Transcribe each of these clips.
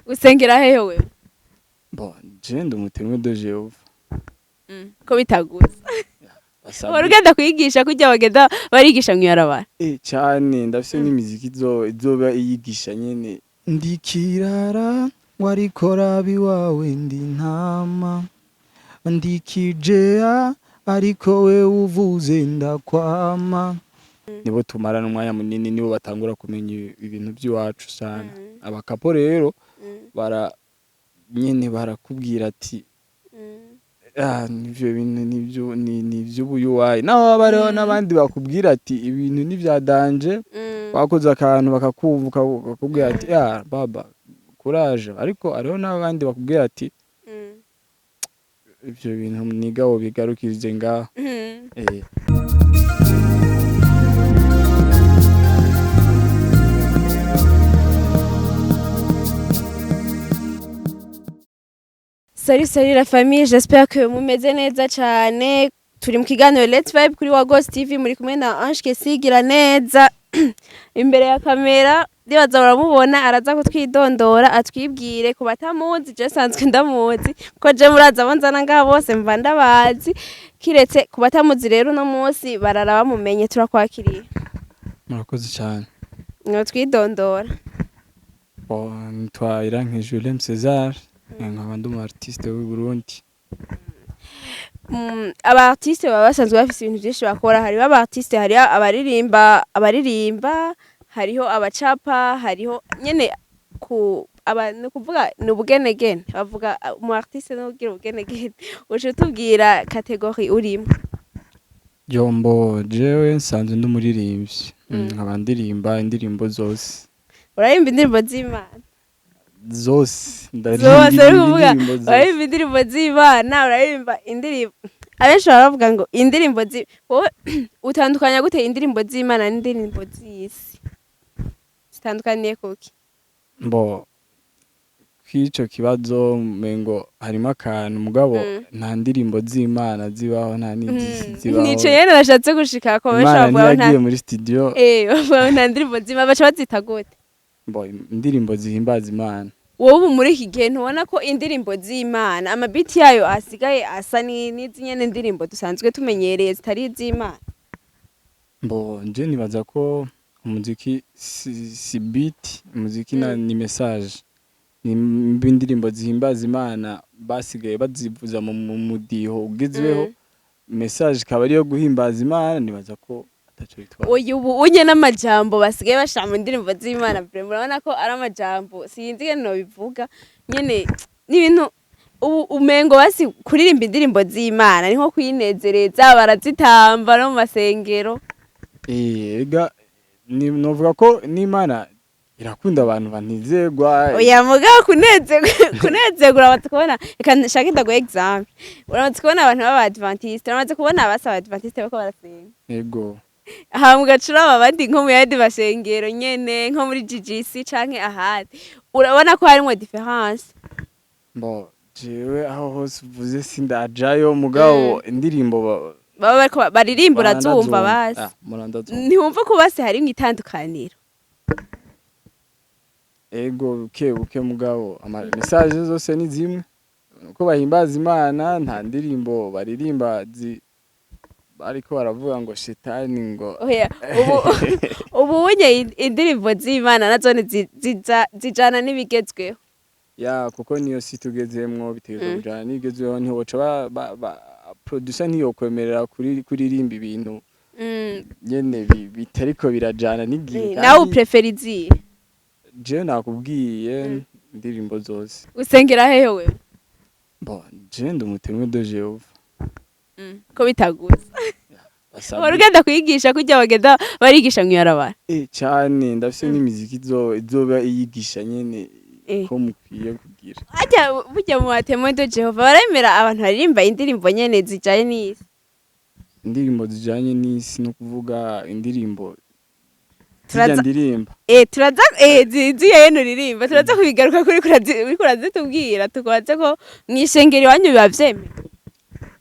Usengera hehe wewe? Bon, je ndi umutemwe de Jehova. Ko bitaguza. Basabye. Urugenda kwigisha kujya bagenda barigisha mwibarabara. Cyane ndafise n'imiziki izoba iyigisha nyene. Ndikirara warikora biwawe ndi ntama. Ndikijea ariko we uvuze ndakwama. Nibo tumarana umwanya munini, nibo batangura kumenya ibintu by'iwacu sana. Abakapo rero nyene barakubwira ati nivyo bintu nivyo ubuyuwayi. Naho bariho n'abandi bakubwira ati ibintu nivya danje, wakoze akantu bakakumva bakakubwira ati baba courage. Ariko ariho n'abandi bakubwira ati ivyo bintu niga wo bigarukirize ngaho. Salut la famille, j'espère que mumeze neza cyane. Turi mu kiganiro Let's Vibe kuri Wagos TV, muri kumwe na Ange Kesigira neza imbere ya kamera. Ndibaza baramubona, araza kutwidondora atwibwire ku batamuzi. Je sanzwe ndamuzi ko je muraza bonzana ngaha bose mva ndabazi, kiretse ku batamuzi rero no munsi barara bamumenye. Turakwakiriye. Murakoze cyane. No twidondora. Bon, twaira nke Julien César, nkaba ndi artiste w'u Burundi. Aba artiste baba basanzwe bafise ibintu byinshi bakora. Hari aba artiste, hari abaririmba, hariho abacapa, hariho nyene no kuvuga ni ubugenegene. Bavuga mu artiste no kugira ubugenegene. Uje tubwira category urimo? Jombo jewe nsanzwe ndi umuririmbyi. Nkaba ndirimba indirimbo zose. Urarimba indirimbo z'Imana? Zose ndarimba indirimbo z'Imana. Urarimba indirimbo abenshi baravuga ngo indirimbo wowe utandukanya gute indirimbo z'Imana n'indirimbo z'isi? Zitandukaniye kuki? Mbo kwico kibazo mengo harimo akantu mugabo nta ndirimbo z'Imana zibaho, nta n'izisi zibaho. Nico yene nashatse gushika ko benshi bavuga nta muri studio nta ndirimbo z'Imana bacha bazita gute? Mbo indirimbo zihimbaza Imana. Wowe muri iki gihe ntubona ko indirimbo z'Imana amabiti yayo asigaye asa n'izinyene indirimbo dusanzwe tumenyereye zitari iz'Imana? Mbo nje nibaza ko umuziki si beat, umuziki ni message. Ni indirimbo zihimbaza Imana basigaye bazivuza mu mudiho ugezweho, message ikaba ariyo guhimbaza Imana. Nibaza ko ataco bitwa ubu unye n'amajambo basigaye bashira mu ndirimbo z'Imana. Murabona ko ari amajambo sinzi ngene no bivuga nyene n'ibintu umengo basi kuririmba indirimbo z'Imana niho kwinezereza, barazitamba no mu masengero. Ega novuga ko n'Imana irakunda abantu banizegwa. Oya mugabo kunezegura batukubona. Reka nshaka ndago example. Uramaze kubona abantu baba Adventiste, uramaze kubona abasaba Adventiste bako barasenga. Yego. Aha mugacura abandi nko mu yandi basengero nyene nko muri GGC canke ahandi. Urabona ko harimo difference. Mbo jewe aho hose uvuze sindajayo mugabo indirimbo baba bariko baririmba urazumva basi. Ntiwumva ko basi hari itandukaniro? Ego buke mugabo message zose ni zimwe. Uko bahimbaza Imana nta ndirimbo baririmba ariko baravuga ngo shetani ngo ubu unye indirimbo z'Imana nazo zijana n'ibigezweho. Kuko niyo si tugezemwo bitegerezwa kujana n'ibigezweho. Ntiwoca producer ntiyokwemerera kuririmba ibintu nyene bitariko birajana n'igihe. Nawe uprefera izihe? Je nakubwiye indirimbo zose. Usengera hehe wewe? Bon, je ndi umutemwe de Jehova. Ko bitaguza. Urugenda kwigisha kujya bagenda barigisha mwibarabara. Cyane ndafise n'imiziki izoba iyigisha nyene ko mukwiye kugira. Burya mu batemwe de Jehova baremera abantu baririmba indirimbo nyene zijanye n'isi. Indirimbo zijanye n'isi no kuvuga indirimbo ndirimba. Turaza ziye yeno ririmba. Turaza kubigaruka kuri kurazitubwira tukwaze ko mwishengero wanyu bibavyeme.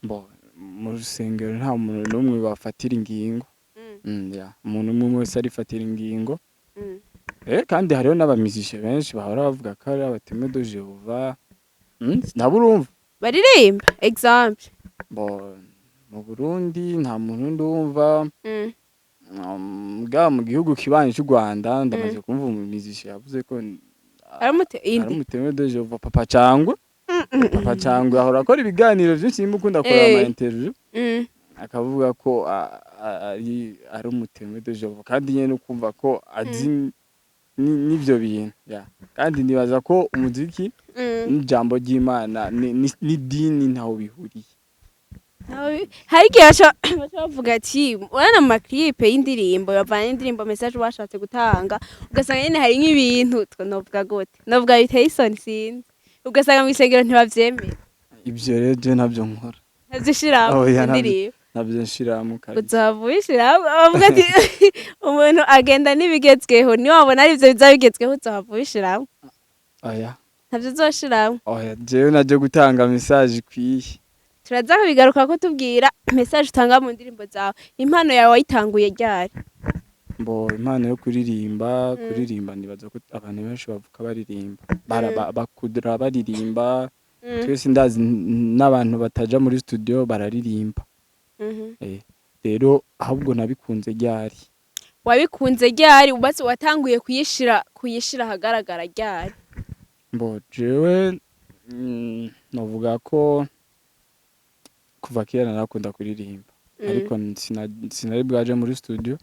Bo mu rusengero nta muntu n'umwe bafatira ingingo. Umuntu umwe wese arifatira ingingo. kandi hariho n'abamizishe benshi bahora bavuga ko ari abateme de Jehova nabo urumva baririmba exemple bo mu Burundi nta muntu ndumva mm. mu gihugu kibanye cy'u Rwanda ndamaze kumva umumizishe yavuze ko indi aramuteme de Jehova Papa Cyangwe Papa Cyangwe ahora akora ibiganiro byinshi nimukunda akora ama interview akavuga ko ari umuteme de Jehova kandi nyene ukumva ko azi n'ivyo bintu kandi nibaza ko umuziki n'ijambo ry'Imana ni dini ntaho bihuriye. Hari igihe bavuga ati urana mu maklipe y'indirimbo bavana indirimbo message bashatse gutanga ugasanga nyene hari nk'ibintu novuga gute novuga biteye isoni sinzi ugasanga mu isengero ntibavyemera ivyo rero je navyo nkora nazishiramo indirimbo navyo nshiramo kabisa uzavuishiramo bavuga ati umuntu agenda n'ibigezweho ni wabona ari ivyo bizabigezweho uzavuishiramo oya navyo uzoshiramo oya jewe naje gutanga message ikwiye turaza kubigaruka ko tubwira message utanga mu ndirimbo zawe impano yawe wayitanguye ryari impano yo kuririmba nibaza ko abantu benshi bavuka baririmba bakudura baririmba twese ndazi n'abantu bataja muri studio bararirimba rero ahubwo nabikunze ryari wabikunze ryari ubatse watanguye kuyishira hagaragara ryari jewe novuga ko kuva kera narakunda kuririmba ariko sinari bwaje muri studio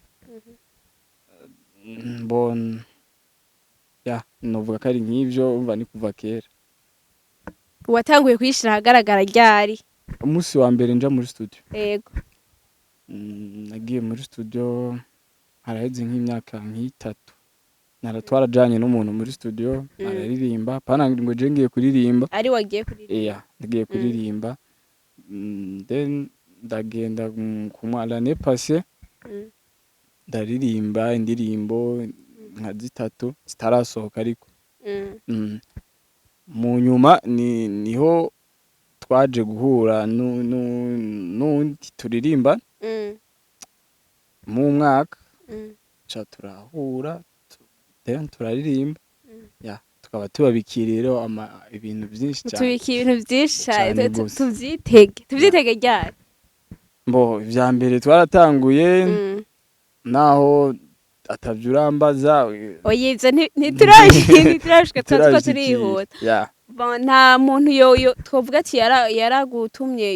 novuga ko ari nk'ivyo umva ni kuva kera. Watanguye kuyishira hagaragara ryari umunsi wa mbere nja muri studio yego nagiye muri studio haraheze nk'imyaka nk'itatu twarajanye n'umuntu muri studio araririmba pana ngo je ngiye kuririmba ari wagiye kuririmba nagiye kuririmba then ndagenda ku l'année passée ndaririmba indirimbo nka zitatu zitarasohoka ariko mu nyuma niho twaje guhura n'undi turirimba mu mwaka cha turahura then turaririmba tukaba tubabikiriro ibintu byinshi cyane tubiki ibintu byinshi cyane tuvyitege ryari ivya mbere twaratanguye naho atavyurambaza oyivyo ntiturashika twatwo turihuta nta muntu yoyo twovuga ati yaragutumye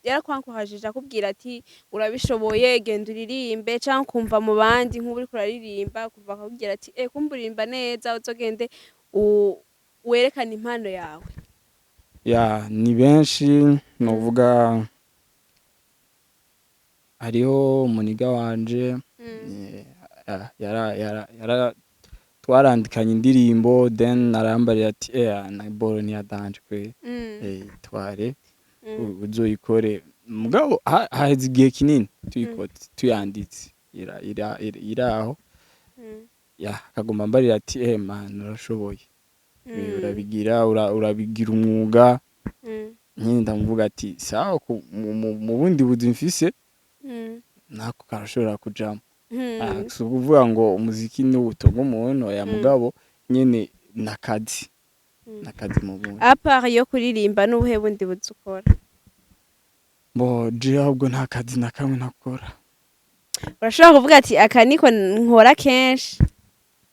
yarakwankuhajije akubwira ati urabishoboye genda uririmbe canke kumva mu bandi nk'ubu uriko uraririmba kuva akakubwira ati kumburirimba neza uzogende werekana impano yawe ni benshi novuga hariho umuniga wanje twarandikanye indirimbo then arambarira ati na boro ni yadanje kwe tware uzoyikore mugabo haheze igihe kinini tuyanditse iraho akaguma mbarira ati man urashoboye urabigira umwuga nyine ndamuvuga ati sawa mu bundi buzi mfise nako karashobora kujamo kuvuga ngo umuziki ni ubutongo umuntu ya mugabo nyene nakazi mu bundi apart yo kuririmba n'ubuhe bundi buzi ukora je ahubwo nta kazi na kamwe nakora urashobora kuvuga ati aka niko nkora kenshi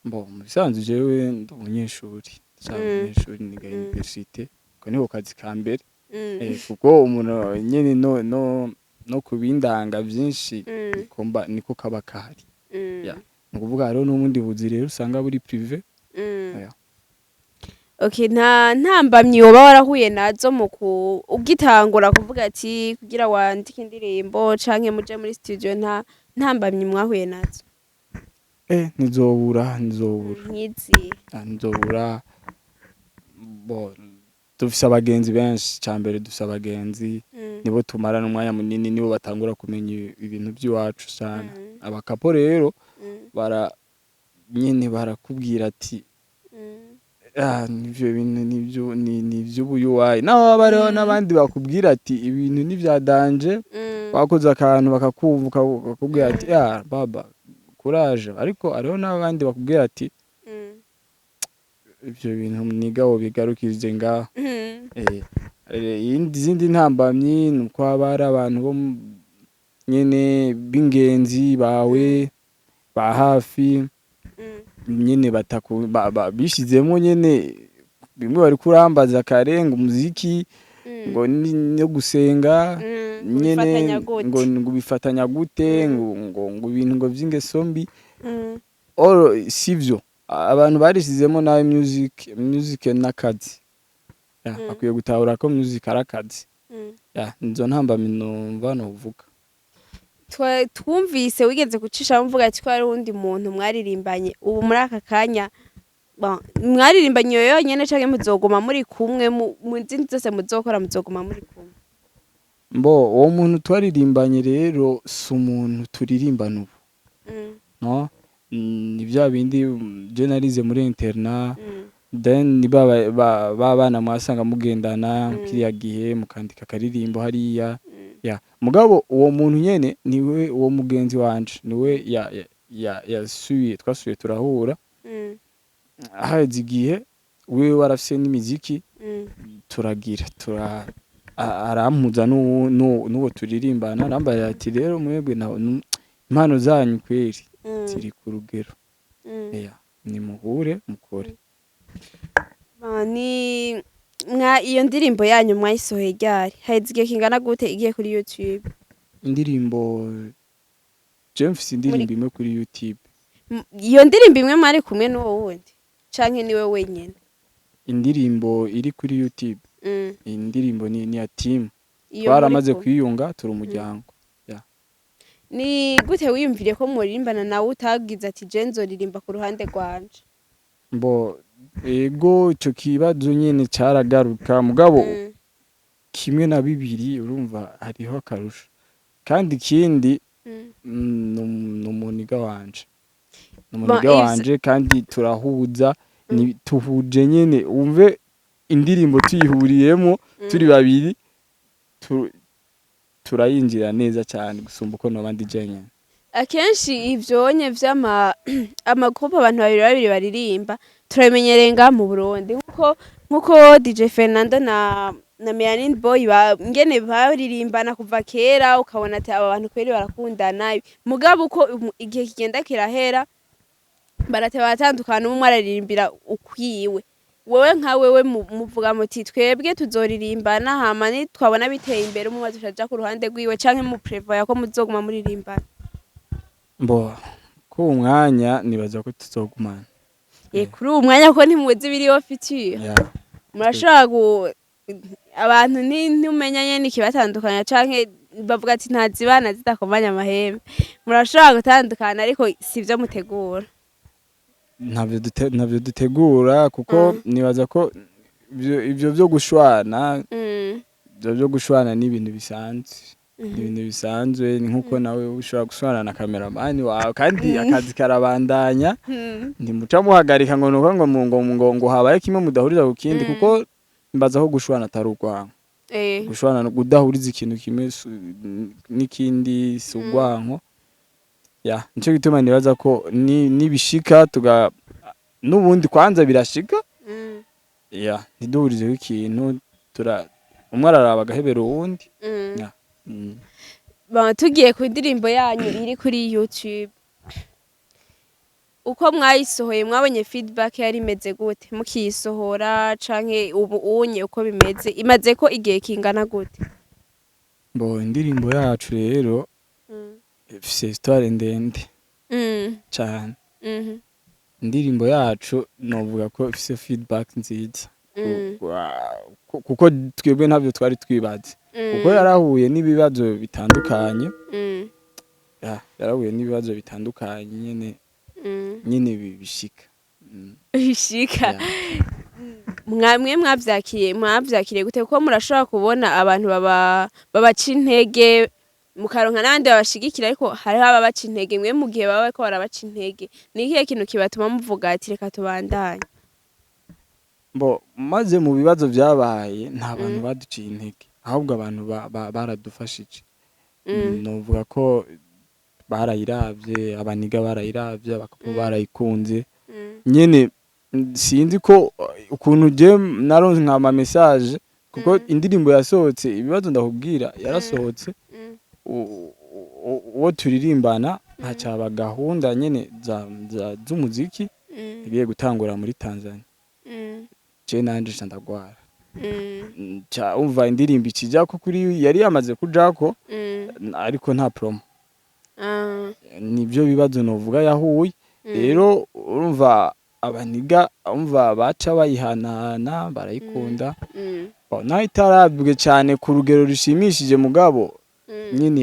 mu bisanzwe jewe ndi umunyeshuri niga universite ko niho kazi ka mbere kuko umuntu nyene no kubindanga byinshi niko kaba kahari nukuvuga rero n'ubundi buzi rero usanga buri privé okay nta ntambamyi woba warahuye nazo mu ugitangura kuvuga ati kugira wandike indirimbo canke muje muri studio nta ntambamyi mwahuye nazo nizobura dufise abagenzi benshi cyambere dufise abagenzi nibo tumarana umwanya munini nibo batangura kumenya ibintu by'iwacu cyane abakapo rero nyene barakubwira ati nivyo bintu nivyo ubuyuwayi naho bariho n'abandi bakubwira ati ibintu nivyadanje wakoze akantu bakakumva bakakubwira ati baba courage ariko hariho n'abandi bakubwira ati ivyo bintu mwiga wobigarukirije ngaho izindi ntambamyi nuko haba hari abantu bo nyene b'ingenzi bawe ba hafi nyene bishizemo nyene bimwe bari kurambaza karenga umuziki ngo no gusenga nyene ngo bifatanya gute ngo ibintu ngo vy'ingeso mbi sivyo abantu barishizemo nawe music n'akazi akwiye gutahura ko music ari akazi nizo ntambamyi numva novuga twumvise wigeze gucisha mvuga ati ko hari undi muntu mwaririmbanye ubu muri aka kanya mwaririmbanye yonyene canke muzoguma muri kumwe mu zindi zose muzokora muzoguma muri kumwe uwo muntu twaririmbanye rero si umuntu turirimbana ubu no ni bya bindi je narize muri interna then ni bana mwasanga mugendana kiriya gihe mukandika akaririmbo hariya mugabo uwo muntu nyene niwe uwo mugenzi wanje niwe twasuye turahura haheze igihe wewe warafise n'imiziki turagira arampuza n'uwo turirimbana arambarira ati rero mwebwe impano zanyu kweri ziri ku rugero nimuhure mukore iyo ndirimbo yanyu mwayisohoye ryari haheze igihe kingana gute igiye kuri YouTube indirimbo James indirimbo imwe kuri YouTube iyo ndirimbo imwe mwari kumwe n'uwo wundi canke niwe wenyene indirimbo iri kuri YouTube indirimbo ni ya team twaramaze kwiyunga turi umuryango ni gute wiyumvire ko muririmbana nawe utagize ati je nzoririmba ku ruhande rwanje ego ico kibazo nyene caragaruka mugabo kimwe na bibiri urumva hariho akarusho kandi ikindi n'umuniga wanje kandi turahuza tuhuje nyene umve indirimbo tuyihuriyemo turi babiri turayinjira neza cyane gusumba uko nabandi jenyene akenshi ivyonye amakupa abantu babiri baririmba turabimenyereye ngaha mu Burundi nkuko DJ Fernando na Melanin Boy ngene baririmbana kuva kera ukabona ati aba bantu kweri barakundana mugabo uko igihe kigenda kirahera barateba batandukana umwe araririmbira ukwiwe wewe nka wewe muvuga muti twebwe tuzoririmbana hama ni twabona biteye imbere umwe tujaja ku ruhande rwiwe canke mu prevoya ko muzoguma muririmbana ko umwanya nibaza ko tuzogumana kuri uwo mwanya ko ntimuzi biriho future murashobora abantu ntumenya nyene ikibatandukanya canke bavuga ati ntazibana zidakomanya amahembe murashobora gutandukana ariko sivyo mutegura ntabyo dutegura kuko nibaza ko ibyo byo gushwana byo gushwana ni ibintu bisanzwe ni nkuko nawe ushobora gushwana na cameraman wawe kandi akazi karabandanya ntimuca muhagarika ngo nuko ngo habaye kimwe mudahuriza ku kindi kuko mbaza ko gushwana atari urwanko gushwana no kudahuriza ikintu kimwe n'ikindi si urwanko nico gituma nibaza ko nibishika n'ubundi kwanza birashika ntiduhurizeho ikintu umwe araraba agahebera uwundi tugiye ku ndirimbo yanyu iri kuri YouTube uko mwayisohoye mwabonye feedback yari imeze gute mukiyisohora canke unye uko bimeze imaze ko igihe kingana gute indirimbo yacu rero ifise histoire ndende cyane indirimbo yacu novuga ko ifise feedback nziza kuko twebwe ntabyo twari twibaze kuko yarahuye n'ibibazo bitandukanye yarahuye n'ibibazo bitandukanye nyene bishika mwamwe mwavyakiriye gute kuko murashobora kubona abantu babaca intege mukaronka n'abandi babashigikira ariko hariho ababaca intege mwe mu gihe baba bariko barabaca intege ni ikihe kintu kibatuma muvuga ati reka tubandanye maze mu bibazo vyabaye nta bantu baduciye intege ahubwo abantu baradufashije novuga ko barayiravye, abaniga barayiravye, abakapo Mm. barayikunze. Mm. Nyene sinzi ko ukuntu je naronse nkama message kuko Mm. indirimbo yasohotse ibibazo ndakubwira yarasohotse Mm. uwo turirimbana hacaba gahunda nyene z'umuziki Mm. igiye gutangura muri Tanzania. Mm. Je nanje nca ndagwara. Mm. Ca umva indirimbo ikijako kuri yari yamaze kujako Mm. ariko nta promo. Ah. Nivyo bibazo novuga yahuye. Mm. Rero urumva abaniga umva baca bayihanahana barayikunda. Mm. Naho itarabwe cyane ku rugero rushimishije mugabo Mm. nyine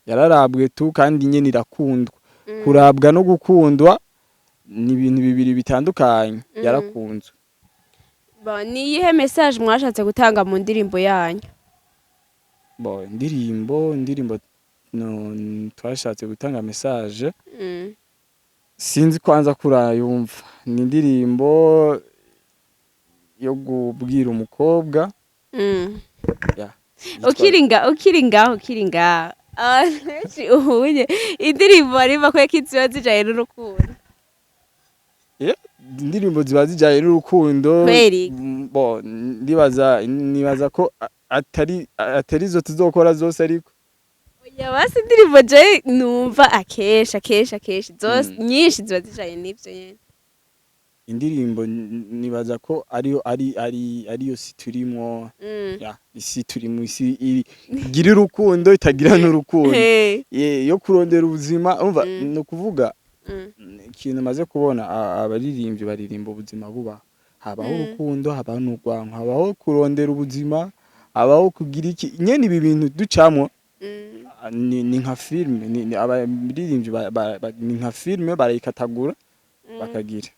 yararabwe tu kandi nyine irakundwa. Mm. Kurabwa no gukundwa ni ibintu bibiri bitandukanye. Yarakunzwe. Ni iyihe message mwashatse gutanga mu ndirimbo yanyu? Indirimbo no twashatse gutanga message Mm. sinzi kwanza kurayumva. Ni indirimbo yo kubwira umukobwa. Mm. Yeah. ukiri ngaho uhunye indirimbo ariva ko kiziba zijaye n'urukundo. Indirimbo ziba zijanye n'urukundo. Kweri. Nibaza ko atari zo tuzokora zose ariko. Oya basi indirimbo je numva akesha zose nyinshi ziba zijaye n'ivyo nyene. Indirimbo nibaza ko ariyo si turimo. Isi turimo isi igira urukundo itagira n'urukundo. Yo kurondera ubuzima umva no kuvuga ikintu maze kubona abaririmbyi baririmba ubuzima buba habaho urukundo habaho n'urwanko habaho kurondera ubuzima habaho kugira iki nyene ibi bintu ducamwo ni nka filme ni abaririmbyi ni nka filme barayikatagura bakagira.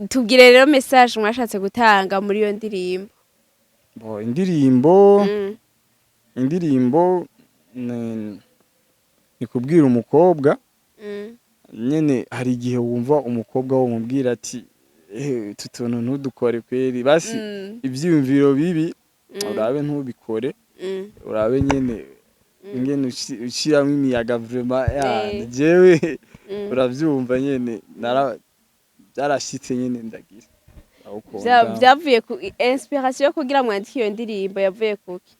Tubwire rero message mwashatse gutanga muri iyo ndirimbo. Indirimbo ni kubwira umukobwa. Nyene hari igihe wumva umukobwa wo mubwira ati tutuntu ntudukore kweri basi ivyiyumviro bibi urabe ntubikore urabe nyene ingene ushiramwe imiyaga vraiment jewe uravyumva nyene byarashitse nyene ndagira. Byavuye ku inspiration kugira mwandike iyo ndirimbo yavuye kuki?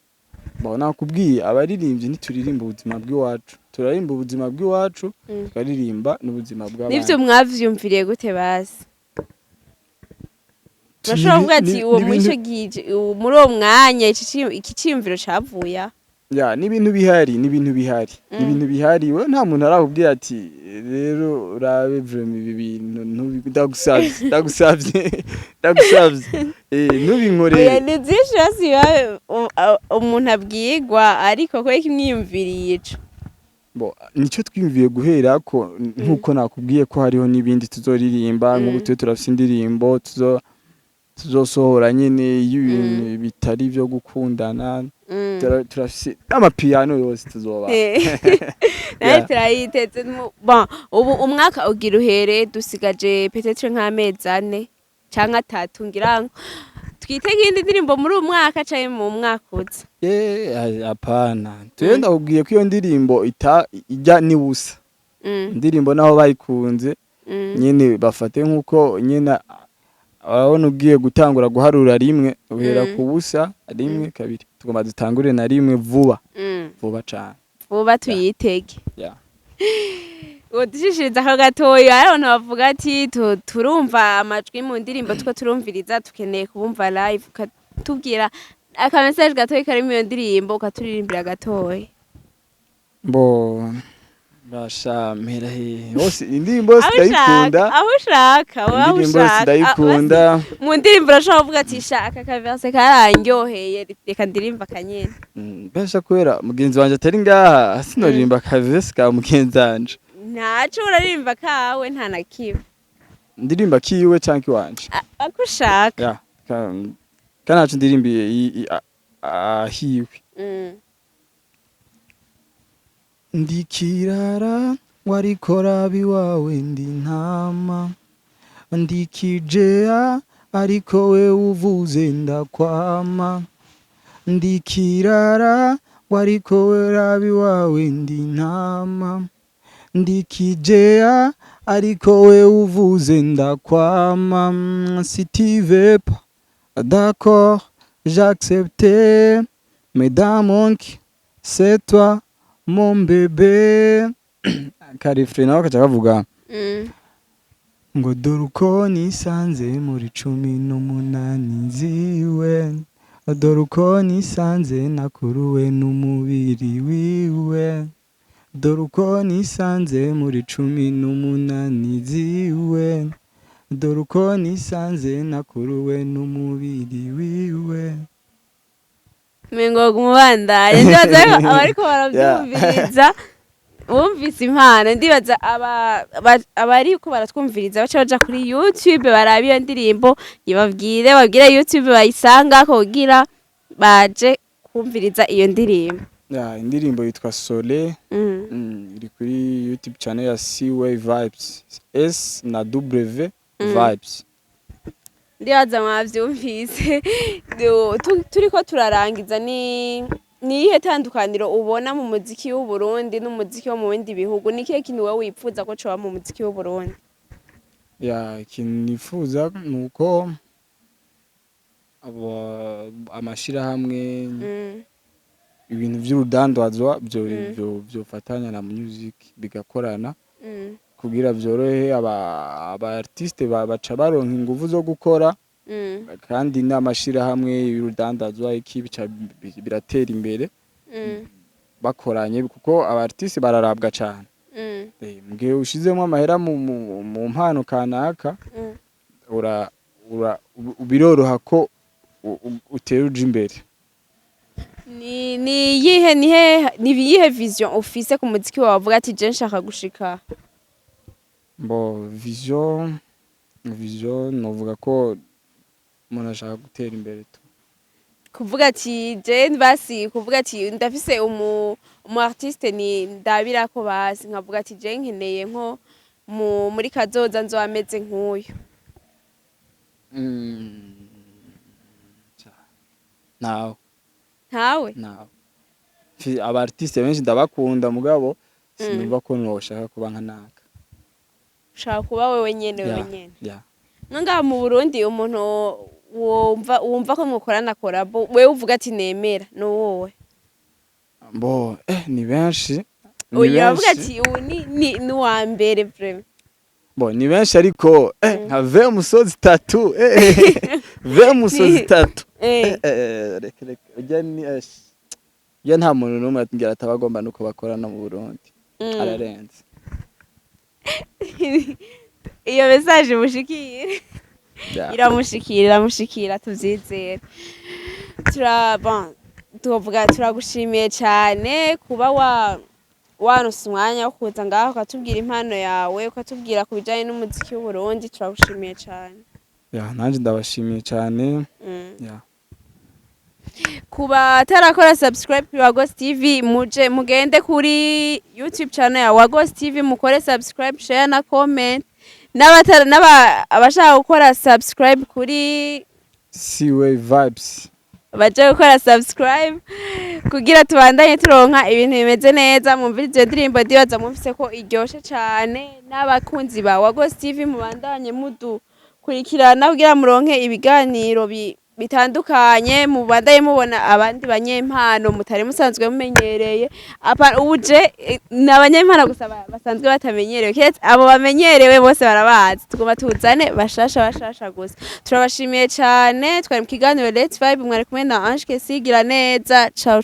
Nakubwiye abaririmbyi ntituririmba ubuzima bw'iwacu turarimba ubuzima bw'iwacu tukaririmba n'ubuzima bw'abandi. Nivyo mwavyumviriye gute basi? Bashobora kuvuga ati uwo mwico gije muri uwo mwanya iki ciyumviro cavuye? Ni ibintu bihari we nta muntu arakubwira ati rero urabe vraiment ibi bintu ndagusavye ntubinkorere. Ni byinshi hasi umuntu abwirwa ariko ko ikimwiyumviriye ico. Nico twiyumviye guhera ko nkuko nakubwiye ko hariho n'ibindi tuzoririmba nk'ubu turafise indirimbo tuzosohora nyene y'ibintu bitari byo gukundana. Turafise amapiano yose tuzoba. Naye turayiteze ubu umwaka ugira uhere dusigaje peut-être nk'amezi 4 canke 3 ngira twitege indi ndirimbo muri uyu mwaka canke mu mwaka uza. Apana tuyenda kubwiye ko iyo ndirimbo ijya ni busa. Indirimbo naho bayikunze nyene bafate nkuko nyene abona ugiye gutangura guharura rimwe uhera ku busa rimwe kabiri tugomba dutangure na rimwe vuba cyane vuba tuyitege. Udishishiriza ko gatoya abantu bavuga ati turumva amajwi mu ndirimbo two turumviriza tukeneye kubumva live ukatubwira aka message gatoya kari mu ndirimbo ukaturirimbira gatoya. Basha mera hose indirimbo ndayikunda aho ushaka ndayikunda mu ndirimbo urashobora kuvuga ati shaka ka verse karangyoheye reka ndirimba kanyene. Basha kwera mugenzi wanje atari ngaha sinoririmba ka verse ka mugenzi wanje ntaco uraririmba kawe nta nakiwe ndirimba kiwe canke wanje ako ushaka kanacu ndirimbiye ahiwe. Ndikirara warikora biwawe ndi ntama ndikijea ariko we uvuze ndakwama ndikirara wariko werabi wawe ndi ntama ndi kijea ariko we uvuze ndakwama si tu veux pas d'accord j'accepte mais dans mon cœur c'est toi mon bébé karifre nawe kaca kavuga ngo dore uko nisanze muri 18 ziwe dore uko nisanze nakuruwe n'umubiri wiwe dore uko nisanze muri 18 ziwe dore uko nisanze nakuruwe n'umubiri wiwe mengo kumubandanya ndibaza abariko baravyumviriza bumvise impano ndibaza abariko baratwumviriza baca baja kuri YouTube baraba iyo ndirimbo babwire YouTube bayisanga kugira baje kumviriza iyo ndirimbo. Indirimbo yitwa Sole iri kuri YouTube channel ya C-Way Vibes S na W Vibes. Ndibaza mwavyumvise turiko turarangiza ni iyihe tandukaniro ubona mu muziki w'u Burundi n'umuziki wo mu bindi bihugu ni kihe kintu wowe wipfuza ko coba mu muziki w'u Burundi? Ikintu nifuza nuko amashirahamwe ibintu vy'urudandazwa byofatanya na music bigakorana kugira vyorohe aba artiste baca baronka ingufu zo gukora kandi n'amashirahamwe y'urudandazwa iki bica biratera imbere bakoranye kuko aba artiste bararabwa cyane mugihe ushizemo amahera mu mpano kanaka biroroha ko utera uja imbere. Ni iyihe vision ufise ku muziki wawe uvuga ati je nshaka gushika? Vision novuga ko umuntu ashaka gutera imbere tu kuvuga ati je basi kuvuga ati ndafise umu artiste ni ndabira ko basi nkavuga ati je nkeneye nko muri kazoza nzo ameze nk'uyu. Ntawe aba artiste benshi ndabakunda mugabo sinumva ko noshaka kuba nka naka. Ushaka kuba wewe nyene ngaha mu Burundi umuntu wumva ko mukorana collabo wewe uvuga ati nemera no wowe? Ni benshi uyavuga ati ubu ni wa mbere vraiment. Ni benshi ariko nka ve musozi 3 ve musozi 3 reka ujya nta muntu n'umwe atingira atabagomba nuko bakorana mu Burundi ararenze. Iyo message mushikire iramushikira tuvyizera. Tuvuga turagushimiye cyane kuba waronse umwanya wo kuza ngaho ukatubwira impano yawe ukatubwira ku bijanye n'umuziki w'u Burundi turagushimiye cyane. Nanje ndabashimiye cyane. Kuba atarakora subscribe kuri Wagos TV mugende kuri YouTube channel ya Wagos TV mukore subscribe, share na comment. Abashaka gukora subscribe kuri C-Way Vibes baje gukora subscribe kugira tubandanye turonka ibintu bimeze neza mumvirize ndirimbo ndibaza mufise ko iryoshe cyane n'abakunzi ba Wagos TV mubandanye mudukurikirana kugira muronke ibiganiro bitandukanye mubandanye mubona abandi banyempano mutari musanzwe mumenyereye ubuje n'abanyempano gusa basanzwe batamenyerewe ketse abo bamenyerewe bose barabazi tugoma tuzane bashasha gusa. Turabashimiye cyane twari mu kiganiro Let's Vibe mwari kumwe na Ange Kesigira neza. Ciao.